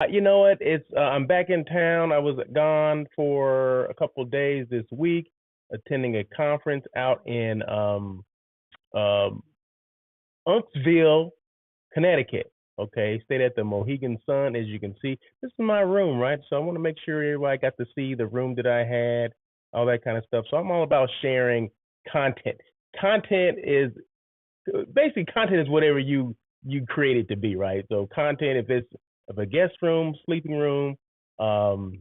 You know what? It's I'm back in town. I was gone for a couple of days this week, attending a conference out in um, Uncasville, Connecticut. Okay, stayed at the Mohegan Sun. As you can see, this is my room, right? So I want to make sure everybody got to see the room that I had, all that kind of stuff. So I'm all about sharing content. Content is basically content is whatever you create it to be, right? So content, if it's of a guest room, sleeping room, some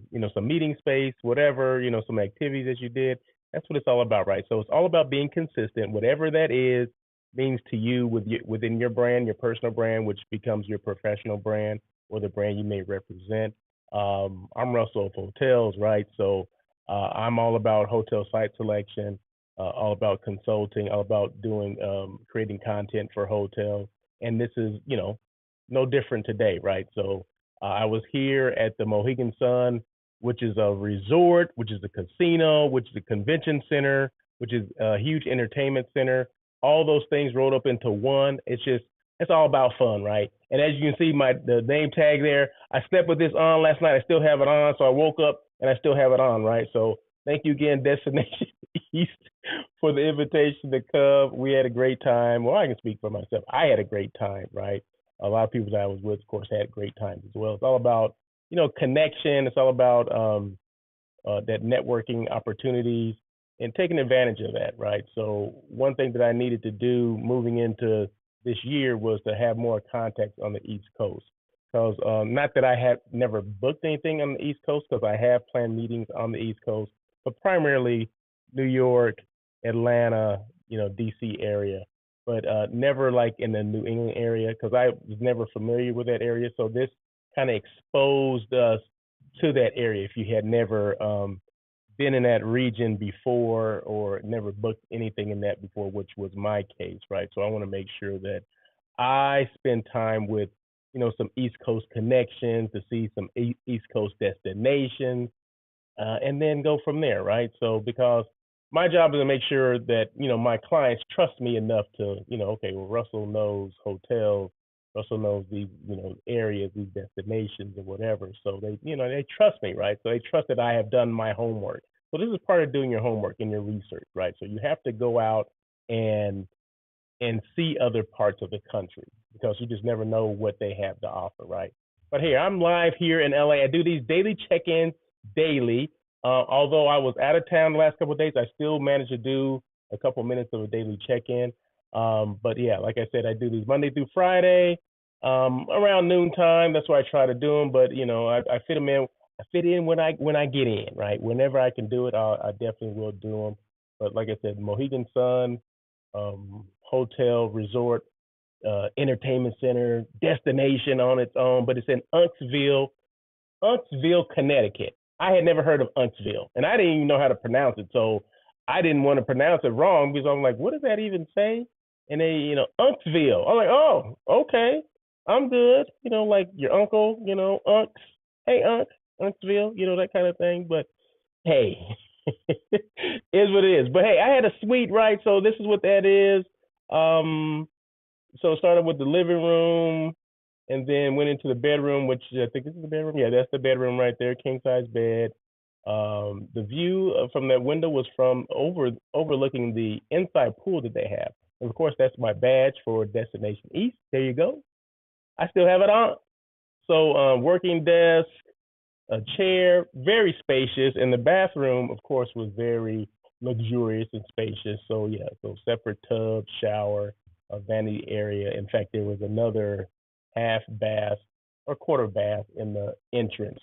meeting space, whatever, some activities that you did, that's what it's all about, right? So it's all about being consistent, whatever that is means to you within your brand, your personal brand, which becomes your professional brand or the brand you may represent. I'm Russell of Hotels, right? So I'm all about hotel site selection, all about consulting, all about doing creating content for hotels. And this is, no different today, right? So I was here at the Mohegan Sun, which is a resort, which is a casino, which is a convention center, which is a huge entertainment center. All those things rolled up into one. It's all about fun, right? And as you can see, the name tag there, I slept with this on last night. I still have it on, so I woke up and I still have it on, right? So thank you again, Destination East, for the invitation to come. We had a great time. Well, I can speak for myself. I had a great time, right? A lot of people that I was with, of course, had great times as well. It's all about, connection. It's all about that networking opportunities and taking advantage of that, right? So one thing that I needed to do moving into this year was to have more contacts on the East Coast. Because not that I have never booked anything on the East Coast, because I have planned meetings on the East Coast, but primarily New York, Atlanta, DC area, but never like in the New England area because I was never familiar with that area. So this kind of exposed us to that area if you had never been in that region before or never booked anything in that before, which was my case, right? So I want to make sure that I spend time with, some East Coast connections to see some East Coast destinations, and then go from there, right? So because my job is to make sure that my clients trust me enough to okay, well Russell knows hotels, Russell knows these areas, these destinations or whatever. So they trust me, right? So they trust that I have done my homework. So this is part of doing your homework and your research, right? So you have to go out and see other parts of the country because you just never know what they have to offer, right? But here, I'm live here in LA. I do these daily check-ins daily. Although I was out of town the last couple of days, I still managed to do a couple of minutes of a daily check-in. But yeah, like I said, I do these Monday through Friday around noontime. That's why I try to do them. But I fit them in. I fit in when I get in, right? Whenever I can do it, I definitely will do them. But like I said, Mohegan Sun, hotel, resort, entertainment center, destination on its own, but it's in Uncasville, Connecticut. I had never heard of Uncasville, and I didn't even know how to pronounce it, so I didn't want to pronounce it wrong because I'm like, what does that even say? And they, Uncasville. I'm like, oh, okay, I'm good. Like your uncle, Uncs. Hey, Uncasville, that kind of thing. But hey, is what it is. But hey, I had a suite, right? So this is what that is. So it started with the living room, and then went into the bedroom, which I think this is the bedroom. Yeah, that's the bedroom right there, king size bed. The view from that window was from overlooking the inside pool that they have. And of course, that's my badge for Destination East. There you go. I still have it on. So working desk, a chair, very spacious, and the bathroom, of course, was very luxurious and spacious. So yeah, so separate tub, shower, a vanity area. In fact, there was another half bath or quarter bath in the entrance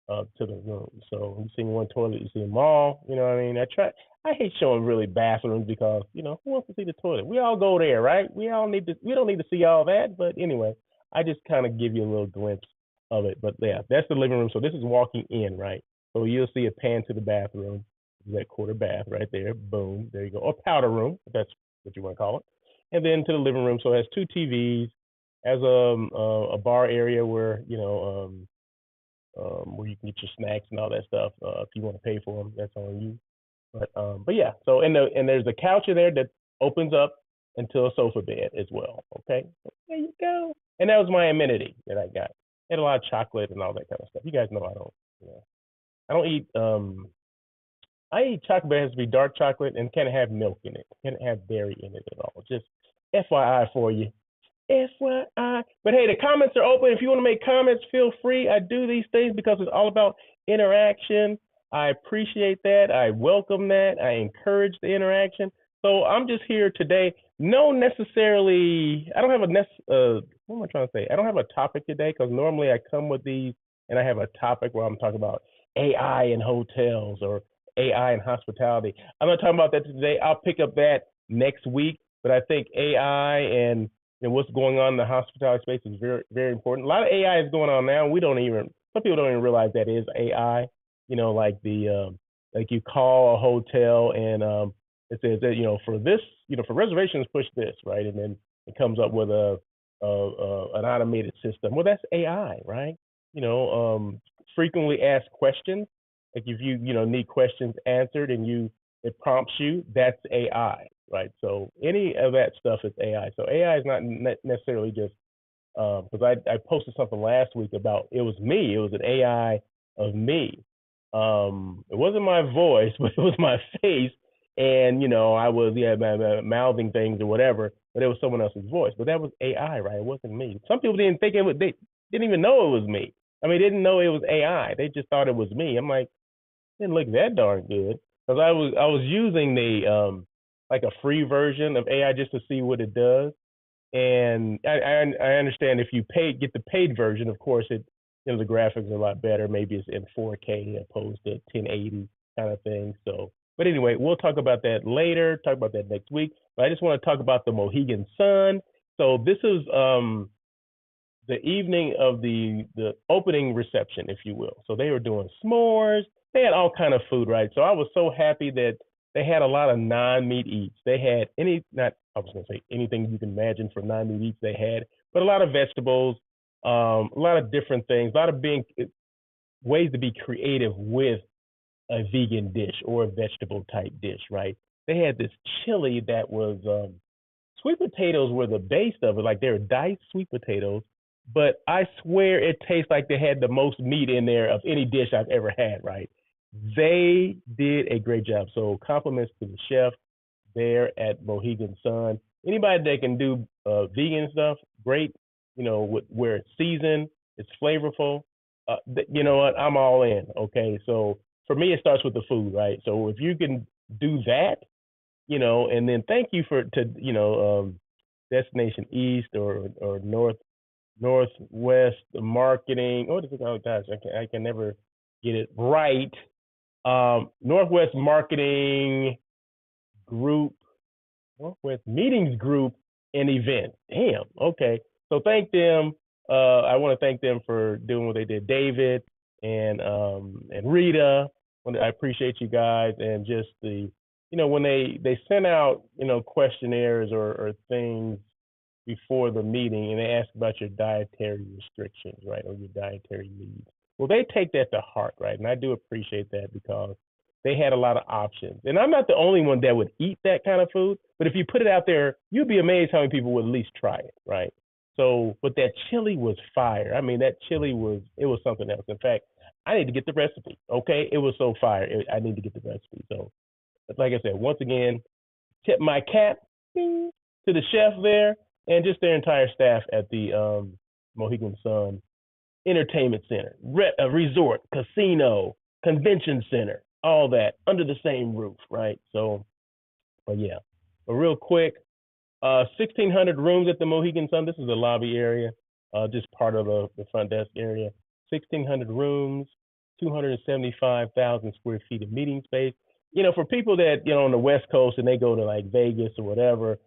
to the room. So you see one toilet, you see them all. You know what I mean? I hate showing really bathrooms because who wants to see the toilet? We all go there, right? We all need to. We don't need to see all that. But anyway, I just kind of give you a little glimpse of it. But yeah, that's the living room. So this is walking in, right? So you'll see a pan to the bathroom. That quarter bath right there. Boom. There you go. Or powder room, if that's what you want to call it. And then to the living room. So it has two TVs, has a bar area where where you can get your snacks and all that stuff. If you want to pay for them, that's on you. But yeah. So and there's a couch in there that opens up into a sofa bed as well. Okay. So there you go. And that was my amenity that I got. Ate a lot of chocolate and all that kind of stuff. You guys know I don't eat I eat chocolate, but it has to be dark chocolate and can't have milk in it. Can't have dairy in it at all. Just FYI for you. FYI. But hey, the comments are open. If you want to make comments, feel free. I do these things because it's all about interaction. I appreciate that. I welcome that. I encourage the interaction. So I'm just here today. No, necessarily, I don't have what am I trying to say? I don't have a topic today because normally I come with these and I have a topic where I'm talking about AI in hotels or AI in hospitality. I'm not talking about that today. I'll pick up that next week. But I think AI and what's going on in the hospitality space is very, very important. A lot of AI is going on now. Some people don't even realize that is AI. Like like you call a hotel and it says that, for this, for reservations, push this, right? And then it comes up with an automated system. Well, that's AI, right? Frequently asked questions. Like if you need questions answered and it prompts you, that's AI, right? So any of that stuff is AI. So AI is not necessarily just because I posted something last week about it was me. It was an AI of me. It wasn't my voice, but it was my face, and I was mouthing things or whatever, but it was someone else's voice. But that was AI, right? It wasn't me. Some people didn't think they didn't even know it was me. I mean, they didn't know it was AI. They just thought it was me. I'm like, it didn't look that darn good because I was using the like a free version of AI just to see what it does. And I understand if you get the paid version, of course the graphics are a lot better. Maybe it's in 4K opposed to 1080 kind of thing. So, but anyway, we'll talk about that later. Talk about that next week. But I just want to talk about the Mohegan Sun. So this is the evening of the opening reception, if you will. So they were doing s'mores. They had all kind of food, right? So I was so happy that they had a lot of non-meat eats. They had I was going to say anything you can imagine for non-meat eats they had, but a lot of vegetables, a lot of different things, a lot of ways to be creative with a vegan dish or a vegetable type dish, right? They had this chili that was sweet potatoes were the base of it, like they were diced sweet potatoes, but I swear it tastes like they had the most meat in there of any dish I've ever had, right? They did a great job. So compliments to the chef there at Mohegan Sun. Anybody that can do vegan stuff, great. Where it's seasoned, it's flavorful. You know what? I'm all in. Okay, so for me, it starts with the food, right? So if you can do that, and then thank you to Destination East or Northwest marketing. What is it? Oh gosh, I can never get it right. Northwest Marketing Group, Northwest Meetings Group and Event. Damn. Okay. So thank them. I want to thank them for doing what they did. David and Rita. I appreciate you guys and just when they sent out questionnaires or things before the meeting and they ask about your dietary restrictions, right, or your dietary needs. Well, they take that to heart, right? And I do appreciate that because they had a lot of options. And I'm not the only one that would eat that kind of food, but if you put it out there, you'd be amazed how many people would at least try it, right? So, but that chili was fire. I mean, that chili was something else. In fact, I need to get the recipe, okay? It was so fire. I need to get the recipe. So, like I said, once again, tip my cap to the chef there and just their entire staff at the Mohegan Sun Entertainment Center, resort, casino, convention center, all that under the same roof, right? So, but yeah, but real quick, 1,600 rooms at the Mohegan Sun. This is the lobby area, just part of the front desk area. 1,600 rooms, 275,000 square feet of meeting space. For people that on the West Coast and they go to like Vegas or whatever,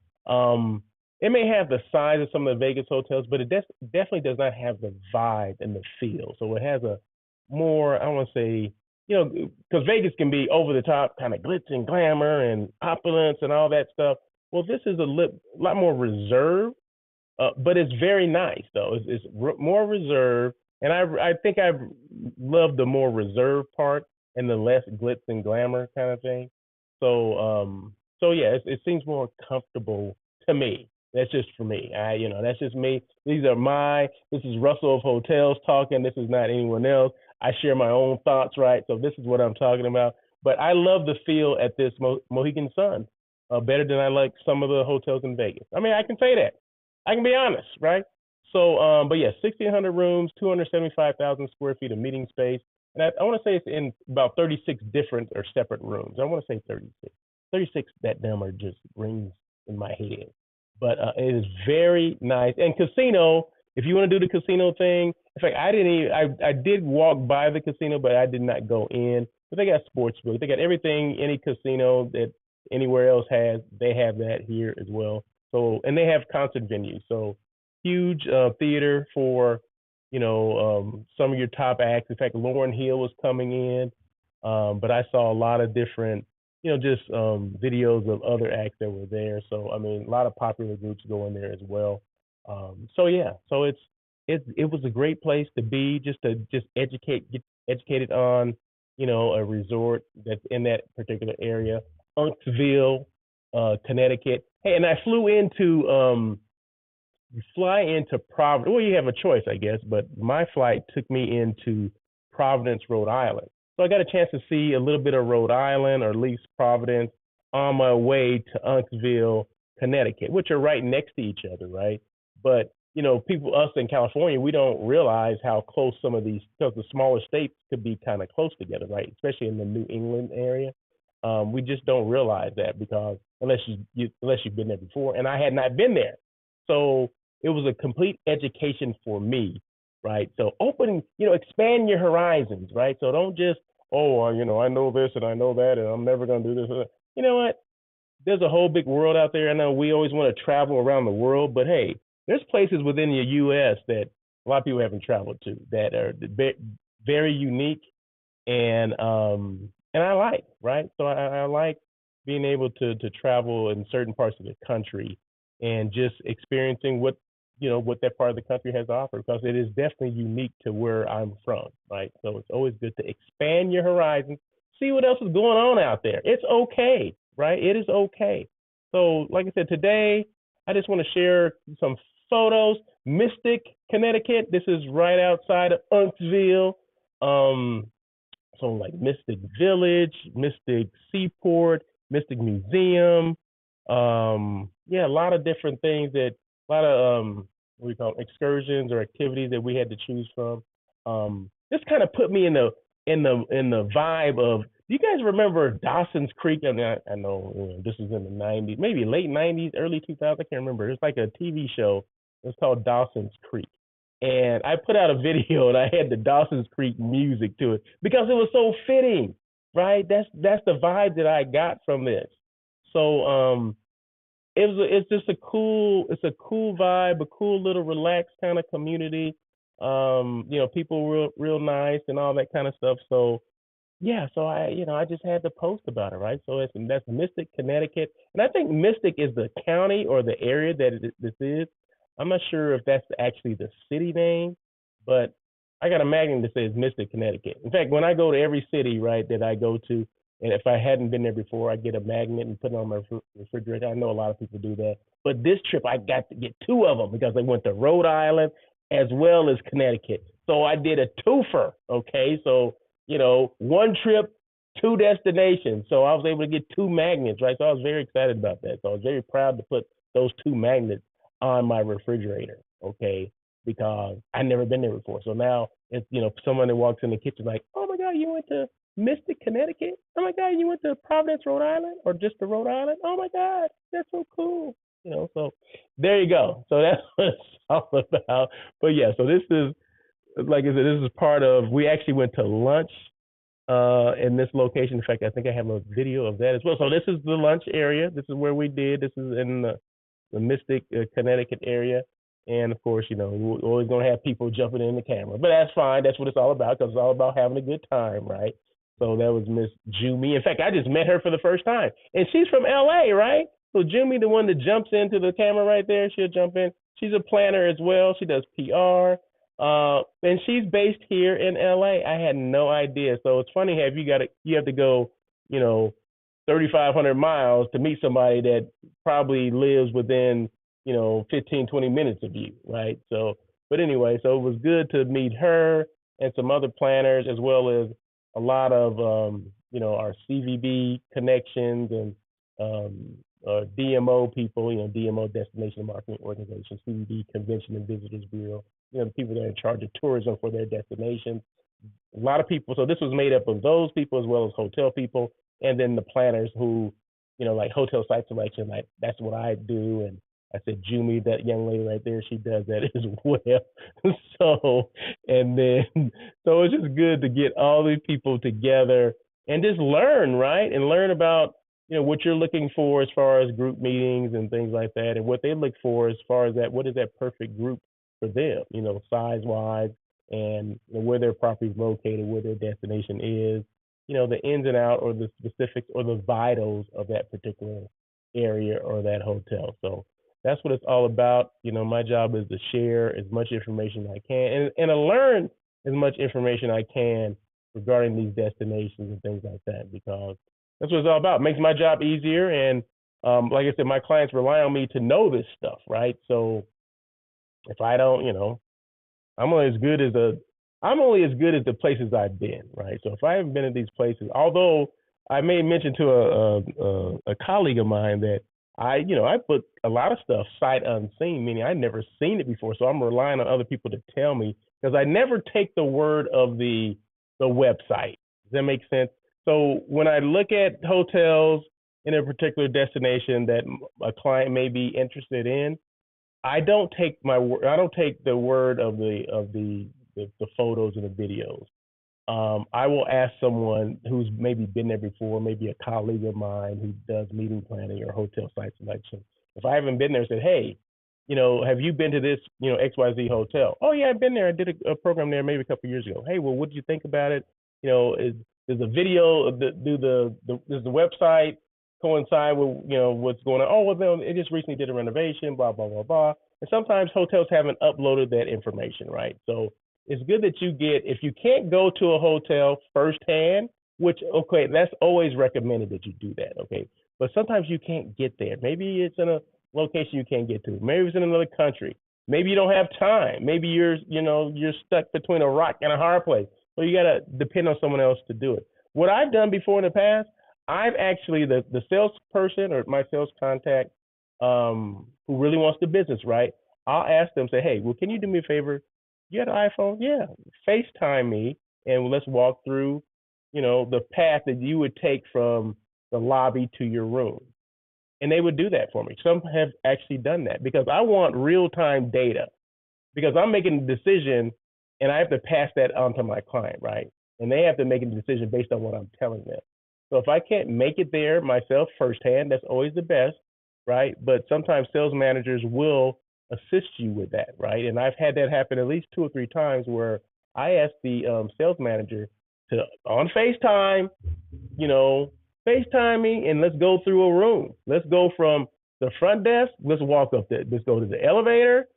it may have the size of some of the Vegas hotels, but it definitely does not have the vibe and the feel. So it has a more, I want to say, because Vegas can be over the top, kind of glitz and glamour and opulence and all that stuff. Well, this is a lot more reserved, but it's very nice though. It's more reserved, and I think I love the more reserved part and the less glitz and glamour kind of thing. So yeah, it seems more comfortable to me. That's just for me. That's just me. This is Russell of Hotels talking. This is not anyone else. I share my own thoughts, right? So this is what I'm talking about. But I love the feel at this Mohegan Sun, better than I like some of the hotels in Vegas. I mean, I can say that. I can be honest, right? So, but yeah, 1,600 rooms, 275,000 square feet of meeting space. And I want to say it's in about 36 different or separate rooms. I want to say 36. 36, that number just rings in my head. But it is very nice. And casino, if you want to do the casino thing, in fact, I did walk by the casino, but I did not go in. But they got sports books. They got everything any casino that anywhere else has. They have that here as well. So, and they have concert venues. So, huge theater for some of your top acts. In fact, Lauryn Hill was coming in, but I saw a lot of different, just videos of other acts that were there. So I mean, a lot of popular groups go in there as well. So yeah, so it was a great place to be, just to get educated on, a resort that's in that particular area, Uncasville, Connecticut. Hey, and I flew into you fly into Providence. Well, you have a choice, I guess, but my flight took me into Providence, Rhode Island. So I got a chance to see a little bit of Rhode Island, or at least Providence, on my way to Uncasville, Connecticut, which are right next to each other, right? But us in California, we don't realize how close some of these, because the smaller states could be kind of close together, right? Especially in the New England area. We just don't realize that, because unless you've been there before, and I had not been there, so it was a complete education for me, right? So expand your horizons, right? So don't just, I know this and I know that, and I'm never going to do this. You know what? There's a whole big world out there. I know we always want to travel around the world, but hey, there's places within the U.S. that a lot of people haven't traveled to that are very unique, and I like, right? So I like being able to travel in certain parts of the country and just experiencing what that part of the country has to offer, because it is definitely unique to where I'm from, right? So it's always good to expand your horizons, see what else is going on out there. It's okay, right? It is okay. So like I said, today I just want to share some photos. Mystic, Connecticut. This is right outside of Uncasville. So like Mystic Village, Mystic Seaport, Mystic Museum. Yeah, a lot of different things, a lot of what we call excursions or activities that we had to choose from. This kind of put me in the vibe of. Do you guys remember Dawson's Creek? I mean, I know this is in the '90s, maybe late '90s, early 2000s. I can't remember. It's like a TV show. It's called Dawson's Creek, and I put out a video and I had the Dawson's Creek music to it because it was so fitting, right? That's the vibe that I got from this. So it's just a cool vibe, a cool little relaxed kind of community. People real nice and all that kind of stuff. So yeah, so I just had to post about it, right? So that's Mystic, Connecticut, and I think Mystic is the county or the area that this is. I'm not sure if that's actually the city name, but I got a magnet that says Mystic, Connecticut. In fact, when I go to every city, right, that I go to, and if I hadn't been there before, I get a magnet and put it on my refrigerator. I know a lot of people do that, but this trip I got to get two of them because I went to Rhode Island as well as Connecticut. So I did a twofer. Okay, so one trip, two destinations. So I was able to get two magnets, right? So I was very excited about that. So I was very proud to put those two magnets on my refrigerator, okay, because I'd never been there before. So now it's, someone that walks in the kitchen like, oh my God, you went to Mystic, Connecticut? Oh my God, you went to Providence, Rhode Island, or just to Rhode Island? Oh my God, that's so cool. So there you go. So that's what it's all about. But yeah, so this is, like I said, this is part of, we actually went to lunch in this location. In fact, I think I have a video of that as well. So this is the lunch area. This is where we did. This is in the Mystic, Connecticut area. And of course, we're always going to have people jumping in the camera, but that's fine. That's what it's all about, because it's all about having a good time, right? So that was Miss Jumi. In fact, I just met her for the first time, and she's from LA, right? So Jumi, the one that jumps into the camera right there, she'll jump in. She's a planner as well. She does PR. And she's based here in LA. I had no idea. So it's funny how you have to go, 3,500 miles to meet somebody that probably lives within 15, 20 minutes of you, right? So, but anyway, so it was good to meet her and some other planners, as well as a lot of, our CVB connections and DMO people, DMO Destination Marketing Organization, CVB Convention and Visitors Bureau, the people that are in charge of tourism for their destinations. A lot of people. So this was made up of those people as well as hotel people, and then the planners who, like hotel site selection. Like that's what I do, and I said Jumi, that young lady right there, she does that as well. So and then so it's just good to get all these people together and just learn, right, and learn about what you're looking for as far as group meetings and things like that, and what they look for as far as that. What is that perfect group for them? Size wise and where their property is located, where their destination is, the ins and out or the specifics or the vitals of that particular area or that hotel. So that's what it's all about. My job is to share as much information as I can and to learn as much information I can regarding these destinations and things like that, because that's what it's all about. It makes my job easier. And like I said, my clients rely on me to know this stuff, right? So if I don't, I'm only as good as the places I've been, right? So if I haven't been at these places, although I may mention to a colleague of mine that I put a lot of stuff sight unseen, meaning I never seen it before. So I'm relying on other people to tell me, because I never take the word of the website. Does that make sense? So when I look at hotels in a particular destination that a client may be interested in, I don't take the word of the photos and the videos. I will ask someone who's maybe been there before, maybe a colleague of mine who does meeting planning or hotel site selection. If I haven't been there, said, hey, have you been to this, XYZ hotel? Oh yeah, I've been there. I did a program there maybe a couple of years ago. Hey, well, what did you think about it? Is the video, does the website coincide with what's going on? Oh, well, it just recently did a renovation, blah blah blah blah. And sometimes hotels haven't uploaded that information, right? So it's good that you get, if you can't go to a hotel firsthand, which okay, that's always recommended that you do that, okay. But sometimes you can't get there. Maybe it's in a location you can't get to. Maybe it's in another country. Maybe you don't have time. Maybe you're stuck between a rock and a hard place. So you got to depend on someone else to do it. What I've done before in the past, I've actually, the salesperson or my sales contact who really wants the business, right? I'll ask them, say, hey, well, can you do me a favor? You got an iPhone? Yeah. FaceTime me and let's walk through, the path that you would take from the lobby to your room. And they would do that for me. Some have actually done that because I want real-time data, because I'm making a decision and I have to pass that on to my client, right? And they have to make a decision based on what I'm telling them. So if I can't make it there myself firsthand, that's always the best, right? But sometimes sales managers will assist you with that, right? And I've had that happen at least 2 or 3 times where I asked the sales manager to, on FaceTime, FaceTime me and let's go through a room. Let's go from the front desk, let's walk up there, let's go to the elevator,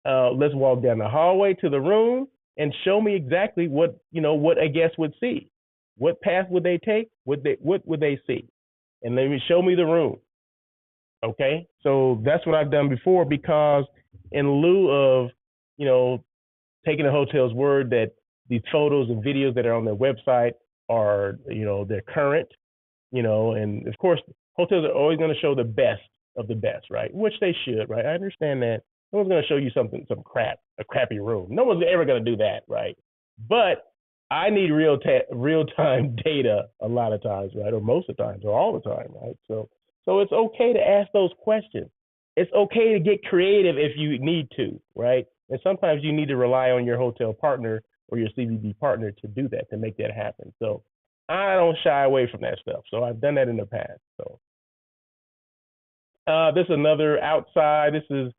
let's walk down the hallway to the room and show me exactly what a guest would see. What path would they take? What would they see? And let me show me the room. Okay, so that's what I've done before, because in lieu of taking the hotel's word that these photos and videos that are on their website are they're current, and of course hotels are always going to show the best of the best, right? Which they should, right? I understand that. No one's going to show you a crappy room. No one's ever going to do that, right? But I need real-time data a lot of times, right? Or most of the times, or all the time, right? So it's okay to ask those questions. It's okay to get creative if you need to, right? And sometimes you need to rely on your hotel partner or your CVB partner to do that, to make that happen. So I don't shy away from that stuff. So I've done that in the past. So this is another outside. This is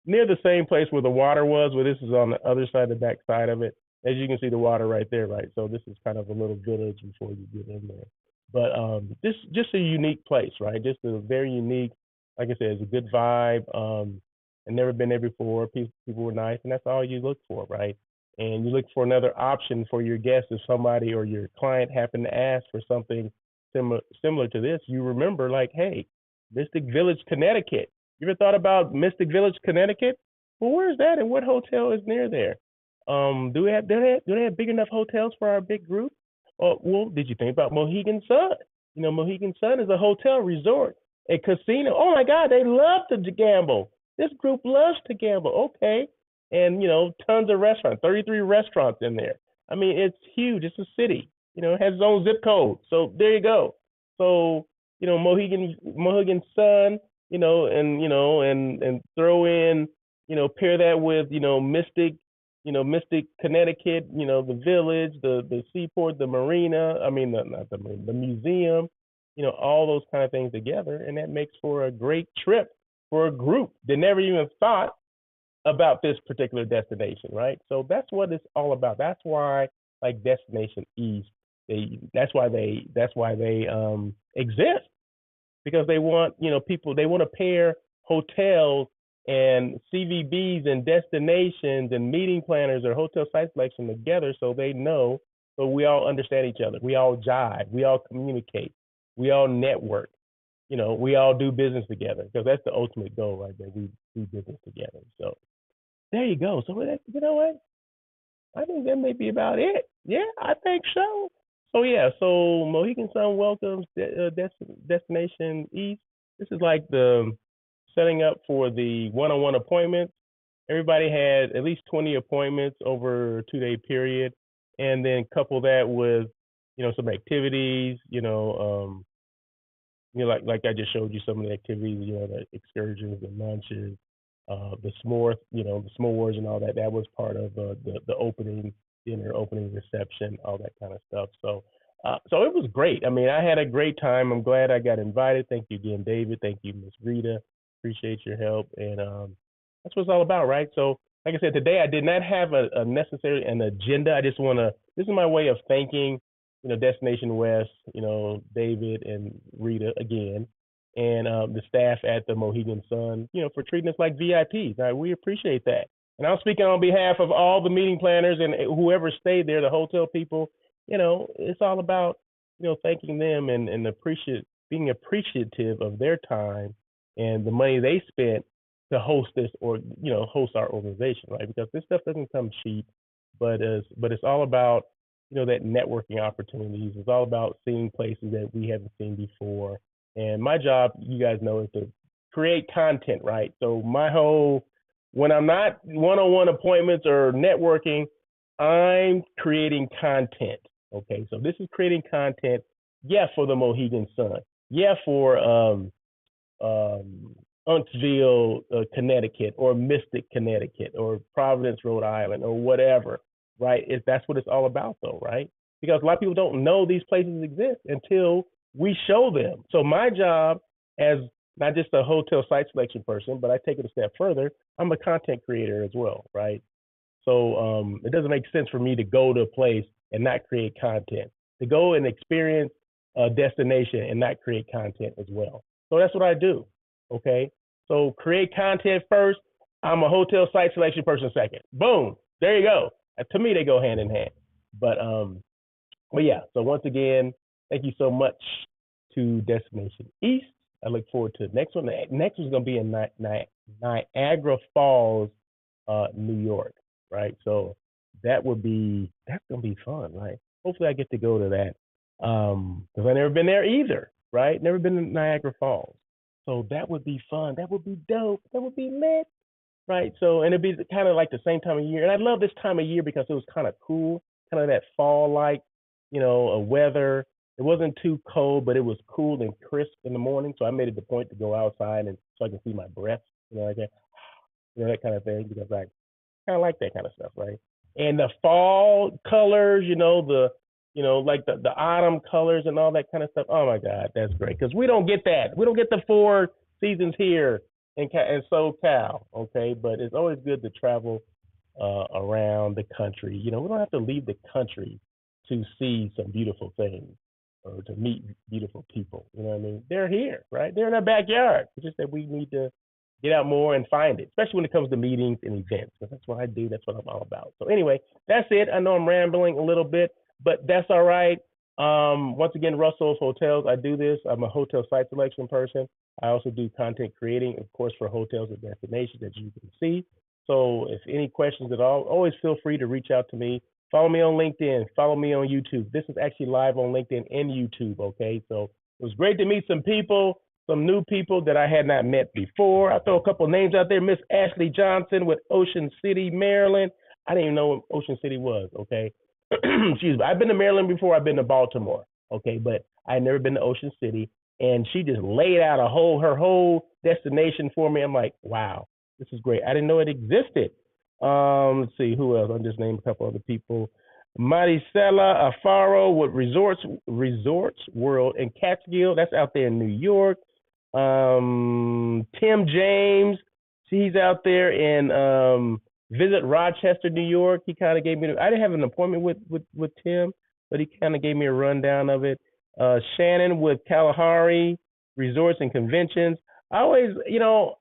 near the same place where the water was, where this is on the other side, the back side of it. As you can see, the water right there, right? So this is kind of a little village before you get in there. But this just a unique place, right? Just a very unique, like I said, it's a good vibe. I've never been there before. People were nice, and that's all you look for, right? And you look for another option for your guests. If somebody or your client happened to ask for something similar to this, you remember, like, hey, Mystic Village, Connecticut. You ever thought about Mystic Village, Connecticut? Well, where's that, and what hotel is near there? Do they have big enough hotels for our big group? Well, did you think about Mohegan Sun? Mohegan Sun is a hotel resort, a casino. Oh my God, they love to gamble. This group loves to gamble. Okay, and tons of restaurants, 33 restaurants in there. I mean, it's huge. It's a city. It has its own zip code. So there you go. So Mohegan Sun, and throw in, pair that with Mystic, Connecticut, the village, the seaport, the marina. I mean, not the marina, the museum. All those kind of things together, and that makes for a great trip for a group that never even thought about this particular destination, right? So that's what it's all about. That's why, like, Destination East, that's why they exist, because they want, people, they want to pair hotels and CVBs and destinations and meeting planners or hotel site selection together, so they know, so we all understand each other, we all jive, we all communicate, we all network, we all do business together, because that's the ultimate goal, right? That we do business together. So there you go. So you know what? I think that may be about it. Yeah, I think so. So yeah, so Mohegan Sun welcomes Destination East. This is like the setting up for the one-on-one appointments. Everybody had at least 20 appointments over a 2-day period, and then couple that with some activities. Like I just showed you some of the activities. The excursions, the lunches, the s'mores and all that. That was part of the opening dinner, opening reception, all that kind of stuff. So it was great. I mean, I had a great time. I'm glad I got invited. Thank you again, David. Thank you, Miss Rita. Appreciate your help. And that's what it's all about, right? So, like I said, today I did not have a necessarily an agenda. I just want to. This is my way of thanking, Destination West, David and Rita again, and the staff at the Mohegan Sun, for treating us like VIPs. We appreciate that. And I'm speaking on behalf of all the meeting planners and whoever stayed there, the hotel people. It's all about, thanking them and being appreciative of their time and the money they spent to host this, or host our organization, right? Because this stuff doesn't come cheap, but it's all about, that networking opportunities. It's all about seeing places that we haven't seen before. And my job, you guys know, is to create content, right? So when I'm not one-on-one appointments or networking, I'm creating content. Okay, so this is creating content, yeah, for the Mohegan Sun, yeah, for Uncasville, Connecticut, or Mystic, Connecticut, or Providence, Rhode Island, or whatever, right? That's what it's all about, though, right? Because a lot of people don't know these places exist until we show them. So my job, as not just a hotel site selection person, but I take it a step further, I'm a content creator as well, right? So it doesn't make sense for me to go to a place and not create content, to go and experience a destination and not create content as well. So that's what I do, okay? So create content first. I'm a hotel site selection person second. Boom, there you go. To me, they go hand in hand. But yeah, so once again, thank you so much to Destination East. I look forward to the next one. The next one's going to be in Niagara Falls, New York, right? So that's going to be fun, right? Hopefully I get to go to that, because I've never been there either, right? Never been to Niagara Falls. So that would be fun. That would be dope. That would be lit, right? So, and it'd be kind of like the same time of year. And I love this time of year because it was kind of cool, kind of that fall-like, weather. It wasn't too cold, but it was cool and crisp in the morning. So I made it the point to go outside and so I can see my breath, like that, that kind of thing, because I kind of like that kind of stuff, right? And the fall colors, like the autumn colors and all that kind of stuff. Oh my God, that's great, because we don't get that. We don't get the 4 seasons here in SoCal, okay? But it's always good to travel around the country. We don't have to leave the country to see some beautiful things or to meet beautiful people. You know what I mean? They're here, right? They're in our backyard. It's just that we need to get out more and find it, especially when it comes to meetings and events, because that's what I do. That's what I'm all about. So anyway, that's it. I know I'm rambling a little bit, but that's all right. Once again, Russell's Hotels. I do this. I'm a hotel site selection person. I also do content creating, of course, for hotels and destinations that you can see. So if any questions at all, always feel free to reach out to me. Follow me on LinkedIn. Follow me on YouTube. This is actually live on LinkedIn and YouTube. Okay, so it was great to meet some people, some new people that I had not met before. I throw a couple names out there. Miss Ashley Johnson with Ocean City, Maryland. I didn't even know what Ocean City was. Okay, excuse me. I've been to Maryland before. I've been to Baltimore. Okay, but I had never been to Ocean City, and she just laid out her whole destination for me. I'm like, wow, this is great. I didn't know it existed. Let's see who else. I'll just name a couple other people. Maricela Afaro with Resorts World in Catskill. That's out there in New York. Tim James, he's out there in Visit Rochester, New York. He kind of gave me. I didn't have an appointment with Tim, but he kind of gave me a rundown of it. Shannon with Kalahari Resorts and Conventions. I always,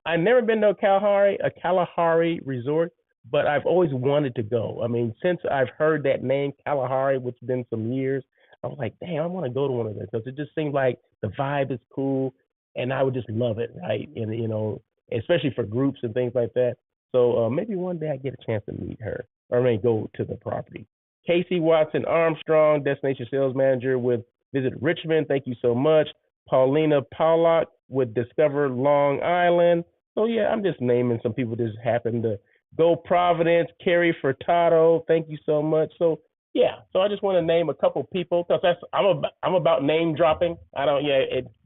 I never been to a Kalahari resort, but I've always wanted to go. I mean, since I've heard that name Kalahari, which has been some years, I was like, damn, I want to go to one of those because it just seems like the vibe is cool, and I would just love it, right? And especially for groups and things like that. So maybe one day I get a chance to meet her, or I may go to the property. Casey Watson Armstrong, Destination Sales Manager with Visit Richmond. Thank you so much. Paulina Pollock with Discover Long Island. So yeah, I'm just naming some people that just happen to go. Providence, Carrie Furtado. Thank you so much. So yeah, so I just want to name a couple people because I'm about name dropping. I don't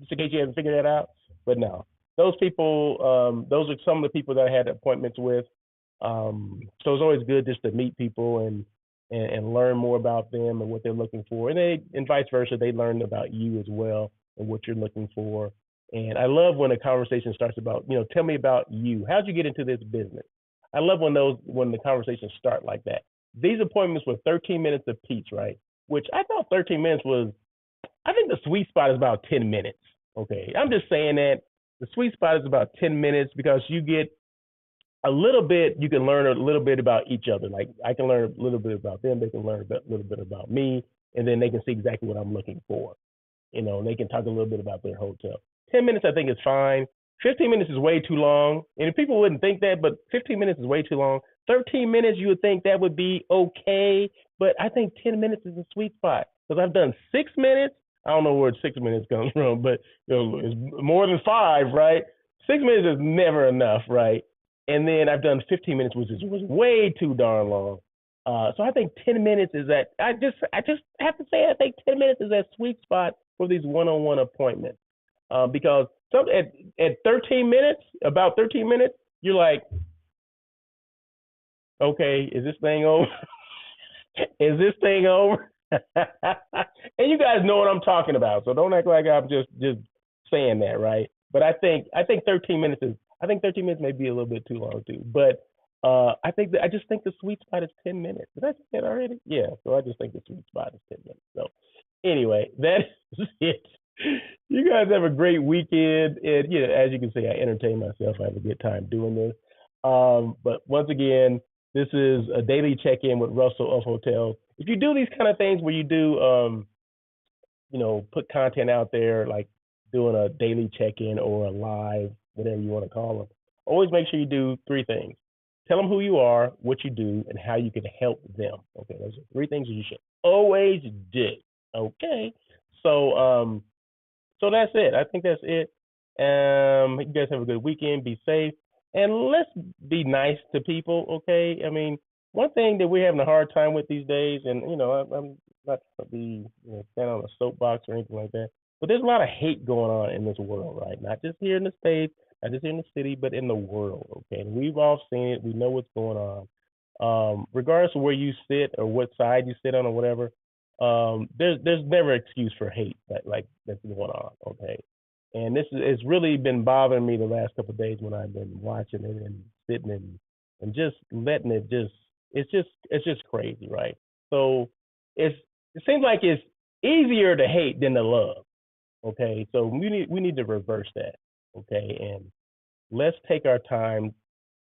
just in case you haven't figured that out. But no, those people, those are some of the people that I had appointments with. So it's always good just to meet people and learn more about them and what they're looking for, and vice versa. They learn about you as well and what you're looking for. And I love when a conversation starts about, tell me about you. How'd you get into this business? I love when the conversations start like that. These appointments were 13 minutes apiece, right? Which I thought 13 minutes was. I think the sweet spot is about 10 minutes. Okay, I'm just saying that the sweet spot is about 10 minutes because you get a little bit. You can learn a little bit about each other. Like I can learn a little bit about them. They can learn a little bit about me, and then they can see exactly what I'm looking for. And they can talk a little bit about their hotel. 10 minutes, I think, is fine. 15 minutes is way too long. And people wouldn't think that, but 15 minutes is way too long. 13 minutes, you would think that would be okay. But I think 10 minutes is a sweet spot because I've done 6 minutes. I don't know where 6 minutes comes from, but it's more than 5, right? 6 minutes is never enough, right? And then I've done 15 minutes, which was way too darn long. So I think 10 minutes is that. I just have to say I think 10 minutes is that sweet spot for these one-on-one appointments, because at 13 minutes, about 13 minutes, you're like, okay, is this thing over? Is this thing over? And you guys know what I'm talking about, so don't act like I'm just saying that, right? But I think 13 minutes is. I think 13 minutes may be a little bit too long too, but I just think the sweet spot is 10 minutes. Did I say that already? Yeah. So I just think the sweet spot is 10 minutes. So anyway, that is it. You guys have a great weekend, and as you can see, I entertain myself. I have a good time doing this. But once again, this is a daily check-in with Russell of Hotels. If you do these kind of things where you do, put content out there, like doing a daily check-in or a live, whatever you want to call them, always make sure you do 3 things. Tell them who you are, what you do, and how you can help them. Okay, those are 3 things you should always do. Okay, so so that's it. I think that's it. You guys have a good weekend. Be safe, and let's be nice to people. Okay, I mean, one thing that we're having a hard time with these days, and I'm not to be stand on a soapbox or anything like that, but there's a lot of hate going on in this world, right? Not just here in the States, not just here in the city, but in the world. Okay, and we've all seen it. We know what's going on. Regardless of where you sit or what side you sit on or whatever, there's never an excuse for hate that's going on. Okay, and this it's really been bothering me the last couple of days when I've been watching it and sitting and just letting it it's just crazy, right? So it seems like it's easier to hate than to love. Okay, so we need to reverse that. Okay, and let's take our time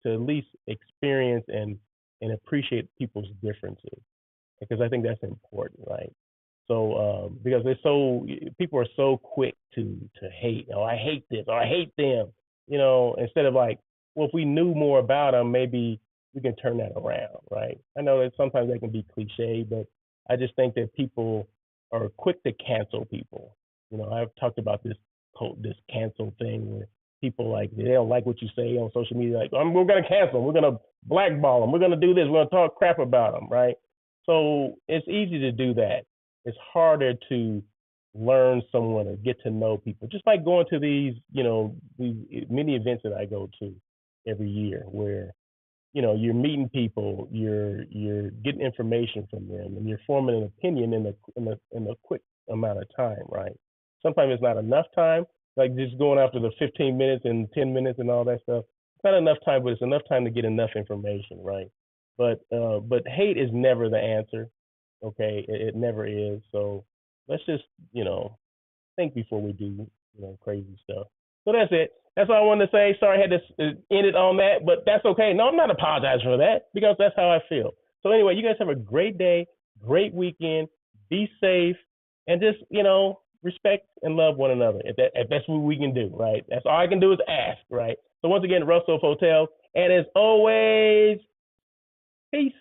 to at least experience and appreciate people's differences, because I think that's important, right? So because people are so quick to hate. Oh, I hate this, or I hate them. Instead of like, well, if we knew more about them, maybe we can turn that around, right? I know that sometimes that can be cliche, but I just think that people are quick to cancel people. I've talked about this cancel thing where people like they don't like what you say on social media, like we're gonna cancel them, we're gonna blackball them, we're gonna do this, we're gonna talk crap about them, right? So it's easy to do that. It's harder to learn someone or get to know people. Just like going to these many events that I go to every year, where you're meeting people, you're getting information from them, and you're forming an opinion in a quick amount of time, right? Sometimes it's not enough time, like just going after the 15 minutes and 10 minutes and all that stuff. It's not enough time, but it's enough time to get enough information, right? But hate is never the answer. Okay, it never is. So let's just think before we do crazy stuff. So that's it. That's all I wanted to say. Sorry I had to end it on that, but that's okay. No, I'm not apologizing for that because that's how I feel. So anyway, you guys have a great day, great weekend. Be safe, and just respect and love one another. If that's what we can do, right? That's all I can do is ask, right? So once again, Russell Hotel, and as always, peace.